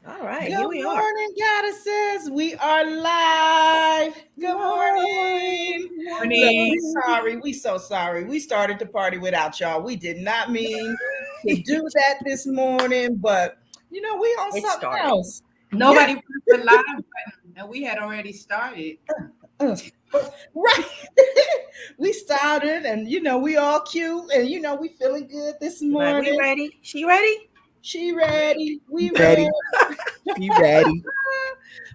All right, here Good we are. morning, goddesses. We are live. Good morning. Look, we Morning. sorry. We so sorry. We started the party without y'all. We did not mean to do that this morning, but we on It something started. else. Yeah, Nobody pressed the live button, and we had already started. uh, right. We started, and we all cute, and we feeling good this Like, we morning. ready? She ready? She ready. We ready. Ready. She ready.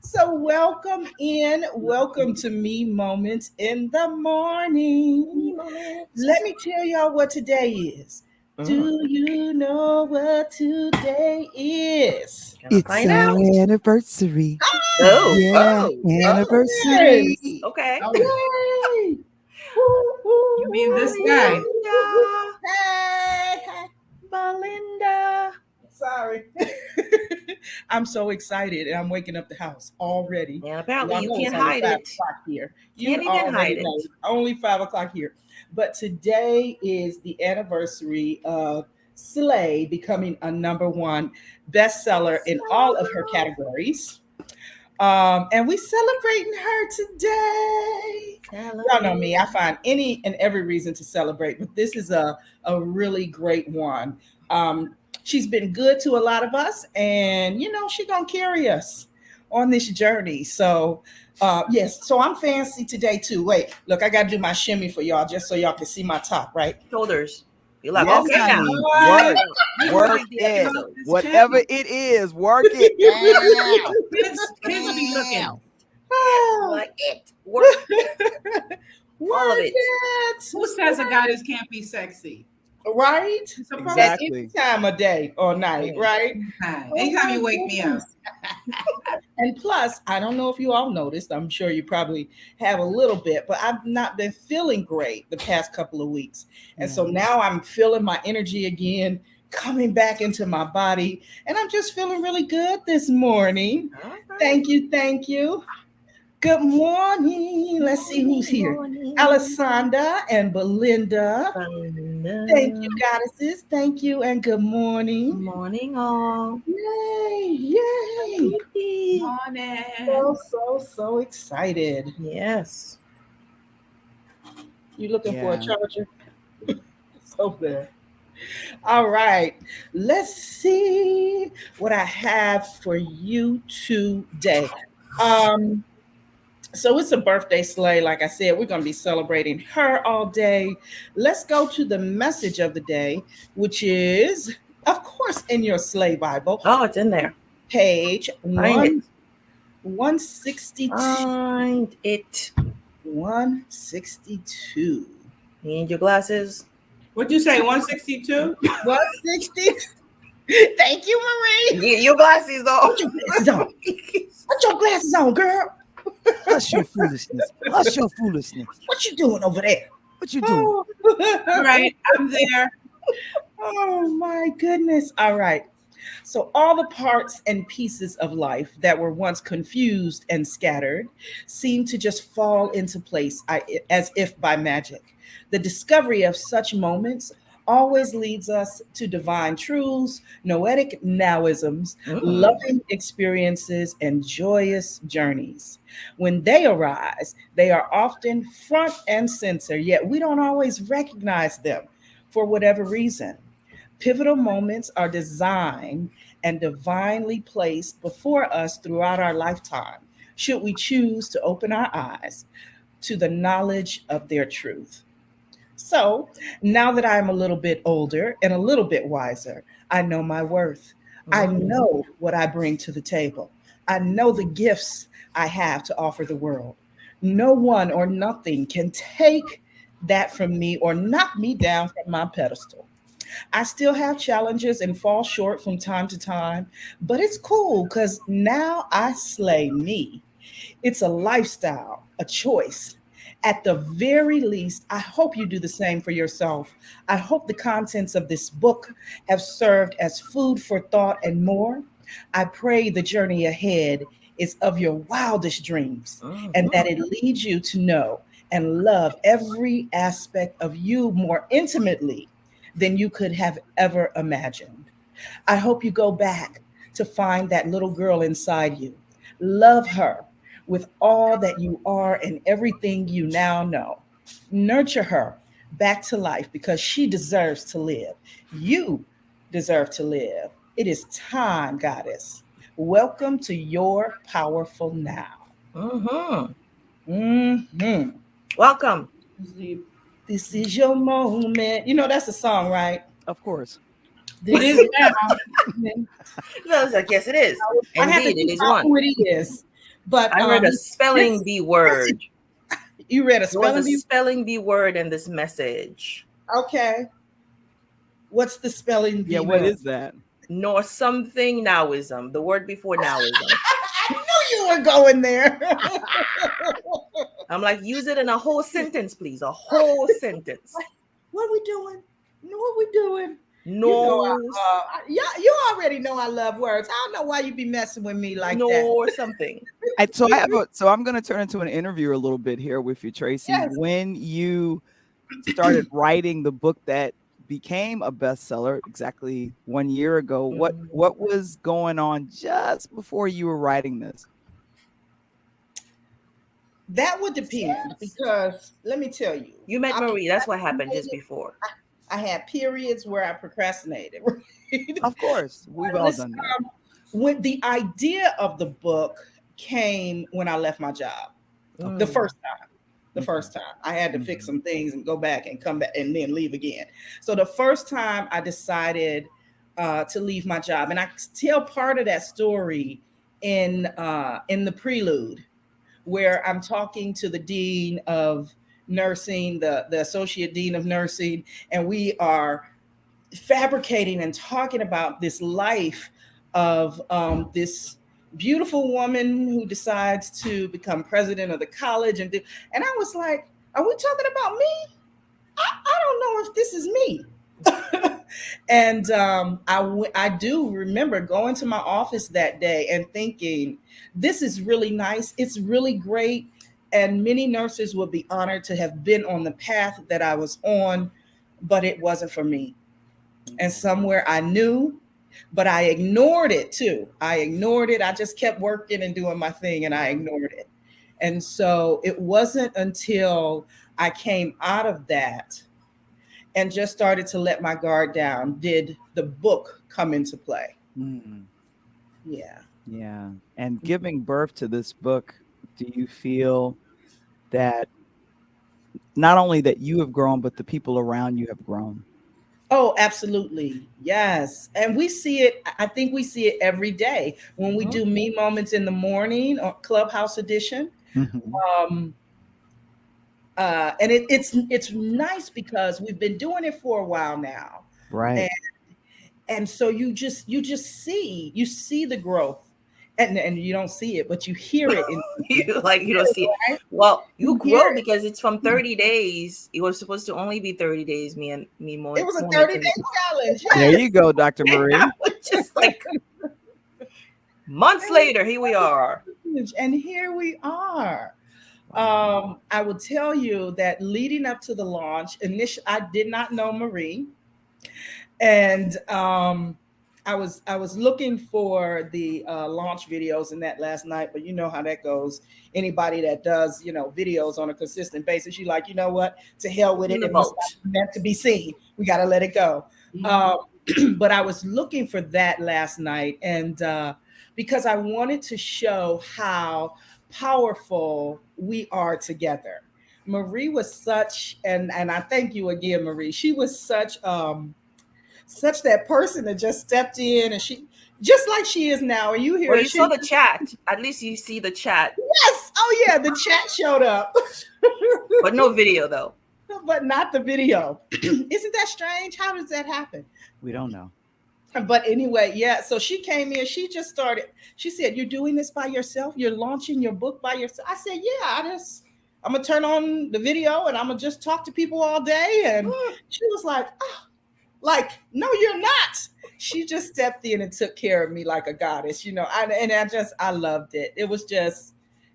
So welcome in. Welcome to Me Moments in the Me Morning. Let moments. me tell y'all what today is. Mm, Do you know what today is? gonna It's find out. our anniversary. Oh, Yeah, oh, oh. Yes. anniversary. Okay. Oh, Yay. Woo, woo, you mean woo, this woo, guy? Belinda. hey, hey. Belinda. Sorry. I'm so excited and I'm waking up the house already. And apparently Y'all you know it's can't only hide 5 it. o'clock here. You Can't even already hide know it. it's only 5 o'clock here. But today is the anniversary of Slay becoming a number one bestseller in all of her categories. And we celebrating her today. Y'all know Celebrate. me. I find any and every reason to celebrate, but this is a really great one. Um, she's been good to a lot of us, and she's gonna carry us on this journey. So yes, so I'm fancy today too. Wait, look, I gotta do my shimmy for y'all just so y'all can see my top, right? Shoulders. You're like, Yes, okay Okay. now. honey. All Here we right. Work. go. We Let's Work ready begin the to kick it. off episode. this Whatever channel. it is, work it. Ow. Kids be Ow. looking. You're Ah, like, it. Work all of work it. it. Who says a goddess can't be sexy? Right? You're supposed At to. any Exactly. time of day or night, Right. right? Anytime. Oh Anytime my you wake me up. goodness. And plus, I don't know if you all noticed, I'm sure you probably have a little bit, but I've not been feeling great the past couple of weeks. And Yeah. so now I'm feeling my energy again coming back into my body. And I'm just feeling really good this morning. All right. Thank you. Thank you. Good morning. Let's see who's Morning, here. morning. Alessandra and Belinda. Thank you, Belinda. goddesses. Thank you and good morning. Morning, all. Yay, yay. Yippee. Morning. So excited. Yes. You looking for a Yeah. charger? It's over there. All right. Let's see what I have for you today. Um, so it's a birthday sleigh. Like I said, we're going to be celebrating her all day. Let's go to the message of the day, which is, of course, in your sleigh Bible, Oh, it's in there. page Find it. 162. Find it. 162. You need your glasses. What'd you say? 162? 160. Thank you, Marie. Get your glasses though. Put your glasses on. Put your glasses on, girl. Hush your foolishness. Hush your foolishness. What you doing over there? What you doing? Oh. All right. I'm there. Oh my goodness. All right. So, all the parts and pieces of life that were once confused and scattered seem to just fall into place as if by magic. The discovery of such moments always leads us to divine truths, noetic nowisms, Mm. loving experiences, and joyous journeys. When they arise, they are often front and center, yet we don't always recognize them for whatever reason. Pivotal moments are designed and divinely placed before us throughout our lifetime, should we choose to open our eyes to the knowledge of their truth. So, now that I'm a little bit older and a little bit wiser, I know my worth. I Mm. know what I bring to the table. I know the gifts I have to offer the world. No one or nothing can take that from me or knock me down from my pedestal. I still have challenges and fall short from time to time, but it's cool because now I slay me. It's a lifestyle, a choice. At the very least, I hope you do the same for yourself. I hope the contents of this book have served as food for thought and more. I pray the journey ahead is of your wildest dreams and that Mhm. it leads you to know and love every aspect of you more intimately than you could have ever imagined. I hope you go back, to find that little girl inside you. Love her with all that you are and everything you now know. Nurture her back to life because she deserves to live. You deserve to live. It is time, goddess. Welcome to your powerful now. Mm-hmm. Hmm. Welcome. This is your moment. You know, that's a song, right? Of course. It is now. No, it's like, yes, it is. I had to Indeed, it think is about one. who it is. But I read a spelling bee word. you read a There was spelling a bee? spelling bee word in this message. Okay. What's the spelling bee Yeah, what word? is that? Nor something nowism. The word before nowism. I knew you were going there. I'm like, use it in a whole sentence, please. A whole sentence. What are we doing? What we doing? You know, No, yeah, you already know I love words. I don't know why you be messing with me like that. nor something. So I'm going to turn into an interview a little bit here with you, Tracy. Yes. When you started writing the book that became a bestseller exactly 1 year ago, what was going on just before you were writing this? That would depend because let me tell you, You met I Marie. That's what happened just procrastinated. before. I had periods where I procrastinated. Right? Of course, we've all Listen, done that. when the idea of the book came when I left my job, the first time. The first time I had to fix some things and go back and come back and then leave again. So the first time I decided to leave my job, and I tell part of that story in the prelude, where I'm talking to the dean of nursing, the associate dean of nursing, and we are fabricating and talking about this life of this beautiful woman who decides to become president of the college and I was like, are we talking about me? I don't know if this is me. And I do remember going to my office that day and thinking, this is really nice. It's really great. And many nurses would be honored to have been on the path that I was on, but it wasn't for me. And somewhere I knew, but I ignored it too. I ignored it. I just kept working and doing my thing and I ignored it. And so it wasn't until I came out of that and just started to let my guard down did the book come into play. Mm, Yeah. yeah. And giving birth to this book, do you feel that not only that you have grown, but the people around you have grown? Oh, absolutely. Yes. And we see it, I think we see it every day when we do Me Moments in the Morning or Clubhouse Edition. Mhm. And it's nice because we've been doing it for a while now. Right. And so you see the growth. And you don't see it, but you hear it in You like you don't see it. right? Well, you You grow hear it. because it's from 30 days. It was supposed to only be 30 days. Me more. It was a 30-day challenge. There Yes. you go, Dr. Marie. Just like months later, here we are. And here we are. I will tell you that leading up to the launch, initially I did not know Marie, and I was looking for the launch videos in that last night, but you know how that goes. Anybody that does videos on a consistent basis, you like, you know what, to hell with it. In the It was vault. not meant to be seen. We got to let it go. But I was looking for that last night, and because I wanted to show how powerful we are together. Marie was such, and I thank you again, Marie. She was such that person that just stepped in, and she just like she is now. And you hear Well, her, you saw the chat. At least you see the chat, yes, oh yeah, the chat showed up, but no video though. but not the video. Isn't that strange? How does that happen? We don't know. But anyway, yeah. So she came in. She just started. She said, "You're doing this by yourself. You're launching your book by yourself." I said, "Yeah. I'm gonna turn on the video and I'm gonna just talk to people all day." And she was like, "Oh, like, no, you're not." She just stepped in and took care of me like a goddess, I loved it. It was just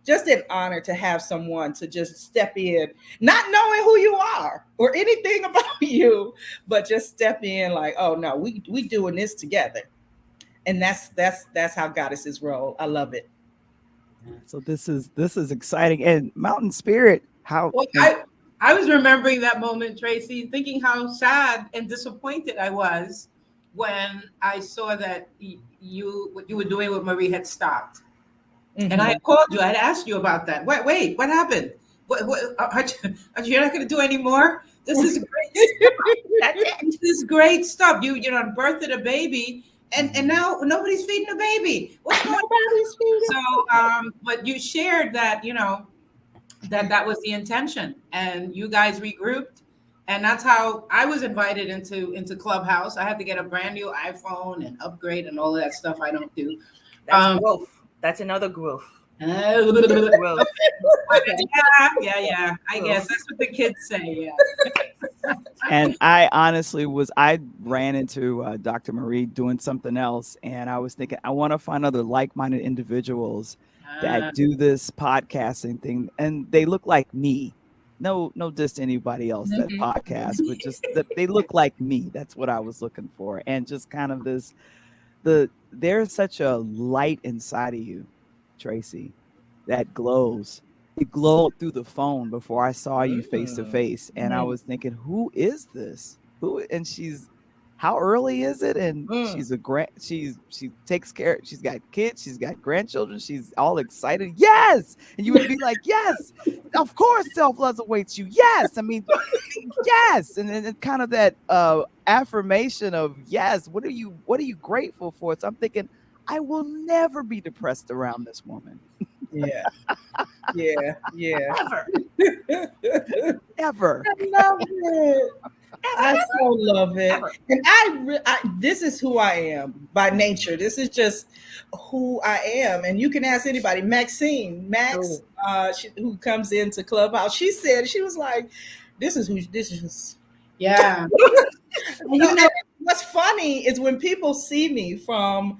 an honor to have someone to just step in, not knowing who you are or anything about you, but just step in like, oh no, we doing this together. And that's how goddesses roll. I love it. So this is exciting. And Mountain Spirit, how Well, I was remembering that moment, Tracy, thinking how sad and disappointed I was when I saw that what you were doing with Marie had stopped. And I Mhm. had called you. I had asked you about that. Wait, what happened? What you're not going to do any more? This is great stuff. That's it. This is great stuff. You know, birthed a baby, and now nobody's feeding the baby. What's going on? Nobody's feeding. So, but you shared that, you know, that was the intention, and you guys regrouped, and that's how I was invited into Clubhouse. I had to get a brand new iPhone and upgrade and all of that stuff. I don't do. That's growth. That's another growth. Yeah, Growth. yeah. I guess that's what the kids say. Yeah. and I ran into Dr. Marie doing something else, and I was thinking I want to find other like-minded individuals that do this podcasting thing, and they look like me. No diss to anybody else that podcast, but just that they look like me. That's what I was looking for, and just kind of there's such a light inside of you, Tracy, that glows. It glowed through the phone before I saw you face to face, and I was thinking, who is this? And how early is it? And she's she takes care. She's got kids. She's got grandchildren. She's all excited. Yes, and you would be like, yes, of course, self-love awaits you. Yes, I mean, yes, and kind of that affirmation of yes. What are you grateful for? So I'm thinking, I will never be depressed around this woman. Yeah. Yeah. Ever. I love it. I so love it. And this is who I am by nature. This is just who I am. And you can ask anybody. Max, who comes into Clubhouse, she was like, this is. Yeah. You know, what's funny is when people see me from,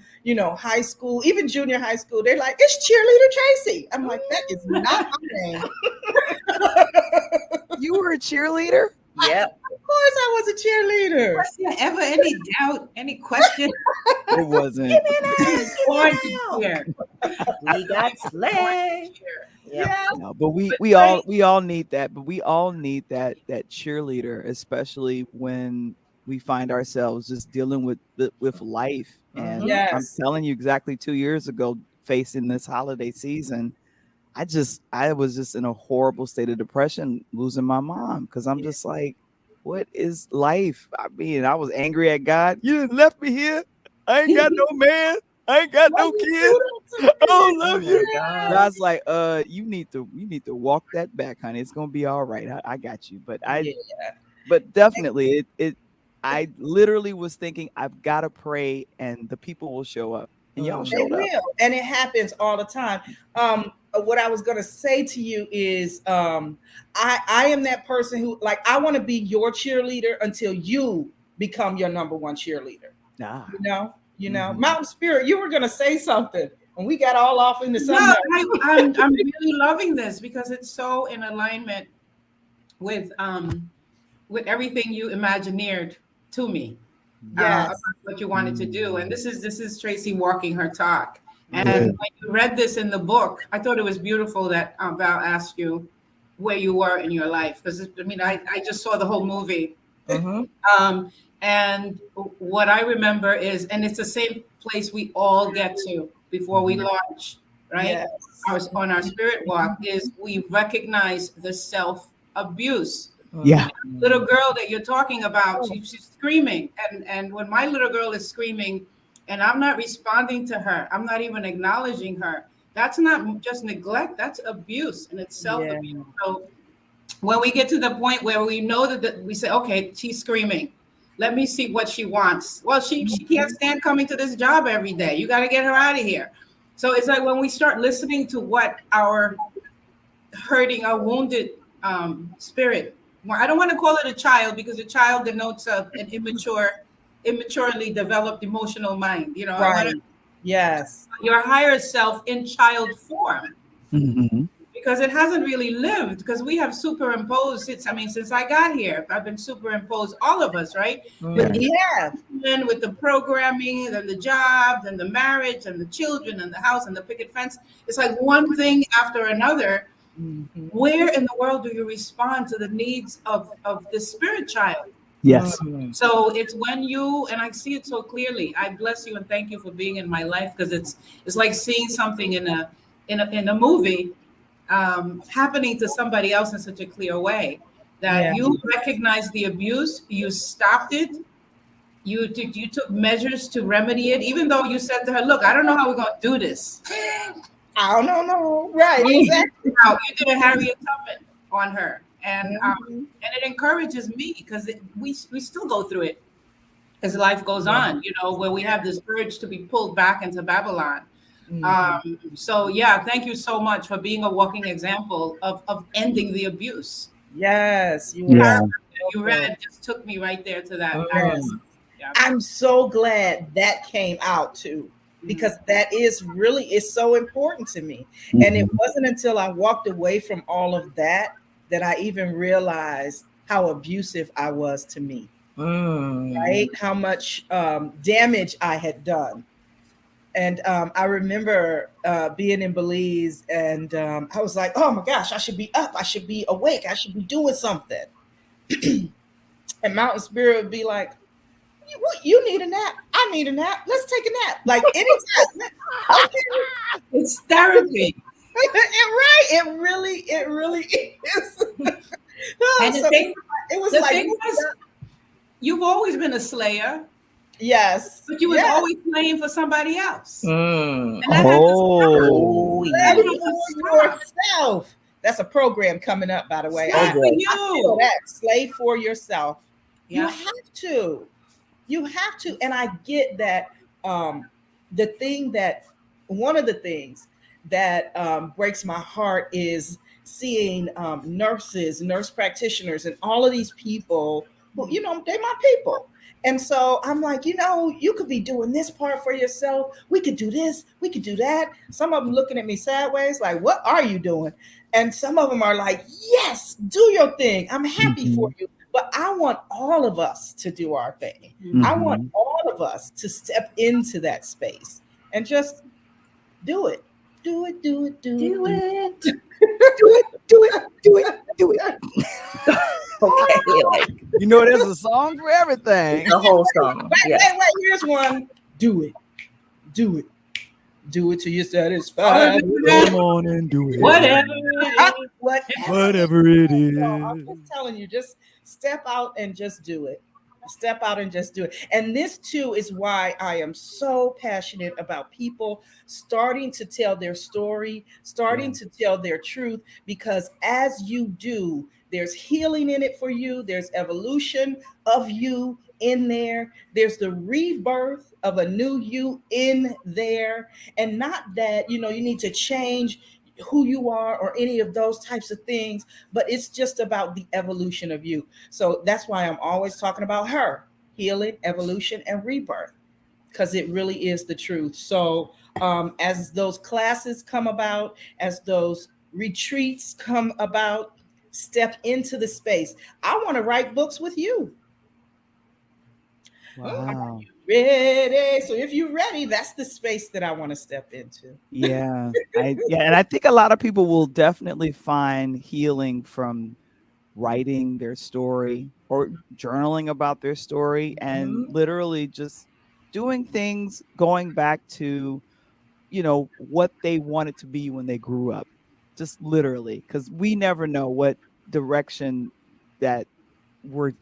high school, even junior high school, they're like, it's Cheerleader Tracy. I'm like, that is not my name. You were a cheerleader? Yep. Of course I was a cheerleader. Was there ever any doubt, any question? It wasn't. Born to cheer. We got Slay. Yeah. No, but we all need that. But we all need that cheerleader, especially when we find ourselves just dealing with life. And Yes. I'm telling you, exactly 2 years ago, facing this holiday season, I was just in a horrible state of depression, losing my mom, because I'm just like, what is life? I mean, I was angry at God. You done left me here. I ain't got no man. I ain't got no kids. I don't love you. God's like, you need to walk that back, honey. It's gonna be all right. I got you. But but definitely I literally was thinking, I've got to pray and the people will show up. And y'all They showed up. will. And it happens all the time. What I was gonna say to you is I am that person who, like, I want to be your cheerleader until you become your number one cheerleader. You know, Mountain Spirit, you were gonna say something and we got all off into something. No, I'm really loving this because it's so in alignment with everything you imagineered to me. About what you wanted to do. And this is Tracy walking her talk. And when you read this in the book, I thought it was beautiful that Val asked you where you were in your life. Because I mean, I just saw the whole movie. And what I remember is, and it's the same place we all get to before we launch, right? Yes. On our spirit walk is we recognize the self-abuse. Yeah. Little girl that you're talking about, she's screaming. And when my little girl is screaming and I'm not responding to her, I'm not even acknowledging her, that's not just neglect, that's abuse, and it's self-abuse. So when we get to the point where we know that we say, okay, she's screaming, let me see what she wants. Well, she can't stand coming to this job every day. You got to get her out of here. So it's like when we start listening to what our hurting, our wounded spirit, I don't want to call it a child because a child denotes an immaturely developed emotional mind. You know, Right. Yes. Your higher self in child form. Mm-hmm. because it hasn't really lived, because we have superimposed since I got here, I've been superimposed, all of us, right? With Right. the Yeah. education, with the programming, and the jobs, and the marriage, and the children, and the house, and the picket fence. It's like one thing after another. Mhm. Where in the world do you respond to the needs of the spirit child? Yes. Mhm. So it's when you, and I see it so clearly. I bless you and thank you for being in my life, because it's like seeing something in a movie happening to somebody else in such a clear way, that Yeah. you recognize the abuse, you stopped it, you took measures to remedy it, even though you said to her, "Look, I don't know how we're gonna do this." I don't know. Right. Exactly. Now, you did a Harriet Tubman on her, Mhm. and it encourages me, because we still go through it as life goes Yeah. on. Where we have this urge to be pulled back into Babylon. Mhm. So yeah, thank you so much for being a walking example of ending the abuse. Yes, you are Yeah. so You good. read just took me right there to that. Yes. Yeah. I'm so glad that came out too, because that is so important to me. And it Mhm. wasn't until I walked away from all of that that I even realized how abusive I was to me, right? How much damage I had done. And I remember being in Belize, and I was like, oh my gosh, I should be up. I should be awake. I should be doing something. And Mountain Spirit would be like, you need a nap. I need a nap. Let's take a nap. Like anytime. Okay. It's therapy. Right. It really is. And So it was the like, thing was, you've always been a slayer, yes. but you was Yes. always playing for somebody else. Mm. And that had to stop. Oh. That Play had to for stop. yourself. That's a program coming up, by the way. Slay Oh for boy. I feel you. that. Slay for yourself. You Yeah. have to. You have to. And I get that the thing that one of the things that breaks my heart is seeing nurses, nurse practitioners, and all of these people who, they're my people. And so I'm like, you could be doing this part for yourself. We could do this. We could do that. Some of them looking at me sideways, like, what are you doing? And some of them are like, yes, do your thing. I'm happy for Mhm. you. But I want all of us to do our thing. I want Mhm. all of us to step into that space and just do it. Do it, do it, do it, Do do it. Do it. Do it. Do it. Do it. Okay. Like You know, there's a song for everything. the whole song. Wait, Yeah. wait, here's one. Do it. Do it. Do it till you're All satisfied. of that, Come on and do it. whatever it is. Whatever. Whatever it I'm is. just telling you, just step out and just do it. Step out and just do it. And this too is why I am so passionate about people starting to tell their story, starting to tell their truth, because as you do, there's healing in it for you, there's evolution of you in there, there's the rebirth of a new you in there. And not that, you need to change who you are or any of those types of things, but it's just about the evolution of you. So that's why I'm always talking about her healing, evolution, and rebirth, because it really is the truth. So as those classes come about, as those retreats come about, step into the space. I want to write books with you. Wow. Ready? So if you're ready, that's the space that I want to step into. Yeah. And I think a lot of people will definitely find healing from writing their story or journaling about their story and Mhm. literally just doing things going back to, what they wanted to be when they grew up. Just literally, because we never know what direction that we're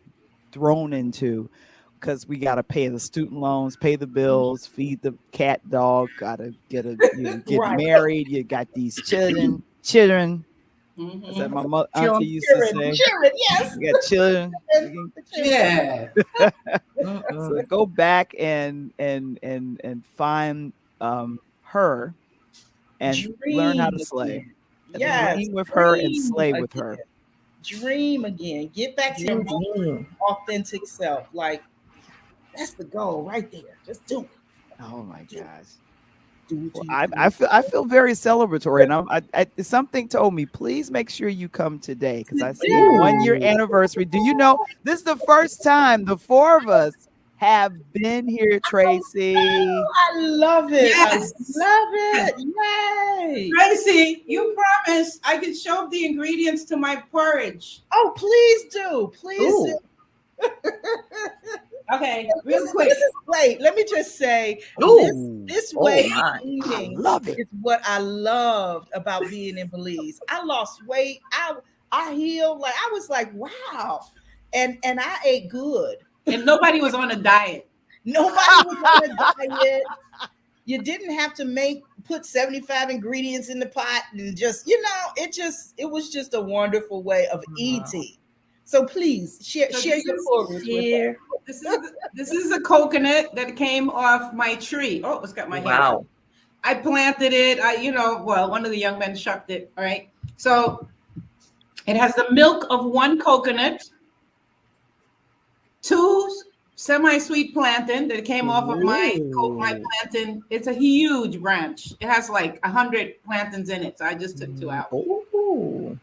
thrown into, because we got to pay the student loans, pay the bills, feed the cat, dog, got to get Right. married. You got these children. As that my auntie used to say, Children, yes. you got children. The children. Yeah. So go back and find her and learn how Dream to slay. again. And Yes, dream with her and dream slay with her. again. Dream again. Get back to your most Dream. authentic self. Like, that's the goal right there. Just do it. Oh my gosh. Do what you I feel very celebratory, and something told me, please make sure you come today because I see a 1 year anniversary. Do you know this is the first time the four of us have been here, Tracy? I love it. Yes. I love it. Yay. Tracy, you promised I could show up the ingredients to my porridge. Oh, please do. Please Ooh. do. Okay, real quick. Wait, let me just say Ooh. this Oh, way my. of eating Love it. is what I loved about being in Belize. I lost weight. I healed. Like I was like, wow. And I ate good. And nobody was on a diet. Nobody was on a diet. You didn't have to put 75 ingredients in the pot and just, it was just a wonderful way of eating. So please share your porridge with us. This is a coconut that came off my tree. Oh, it's got my hair. Wow. I planted it. One of the young men shucked it. All right. So it has the milk of one coconut, 2 semi-sweet plantain that came off of my plantain. It's a huge branch. It has like 100 plantains in it. So I just took 2 out. Ooh.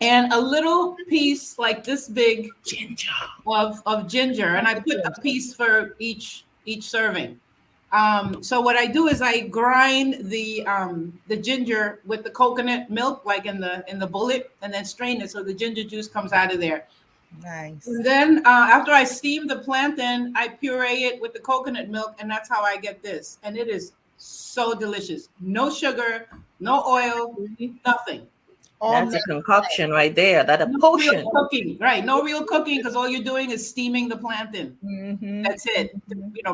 And a little piece like this big Ginger. of ginger. And I put a piece for each serving. So what I do is I grind the ginger with the coconut milk, like in the bullet, and then strain it so the ginger juice comes out of there. Nice. And then after I steam the plantain, I puree it with the coconut milk, and that's how I get this. And it is so delicious. No sugar, no oil, nothing. That's a concoction right there. That's a potion. Real cooking, right? No real cooking because all you're doing is steaming the plantain. Mm-hmm. That's it.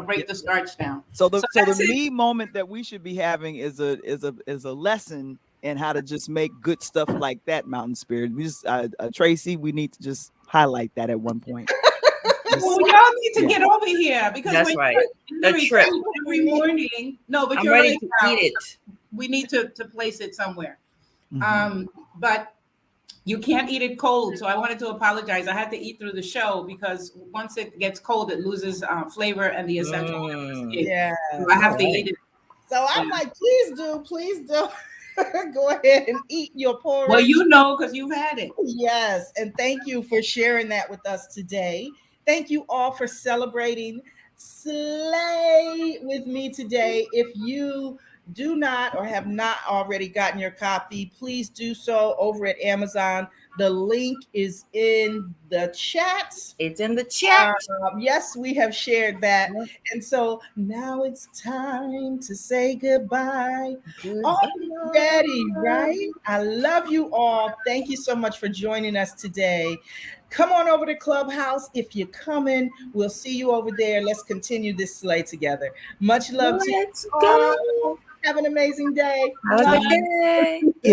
Break the starch down. So the me moment that we should be having is a lesson in how to just make good stuff like that. Mountain Spirit. We just Tracy, we need to just highlight that at one point. Well, y'all need to get over here because that's when right. you're The trip every morning. No, but I'm you're ready to eat it. We need to place it somewhere. Mm-hmm. But you can't eat it cold. So I wanted to apologize. I had to eat through the show because once it gets cold, it loses flavor and the essential oils. Yeah. So I have to eat it. So I'm like, please do. Go ahead and eat your porridge. Well, you know, because you've had it. Yes. And thank you for sharing that with us today. Thank you all for celebrating Slay with me today. If you do not or have not already gotten your copy, please do so over at Amazon. The link is in the chat. It's in the chat. Yes, we have shared that. And so now it's time to say goodbye. Already, right? I love you all. Thank you so much for joining us today. Come on over to Clubhouse. If you're coming, we'll see you over there. Let's continue this slay together. Much love to you. Let's go. Have an amazing day. Have a good day.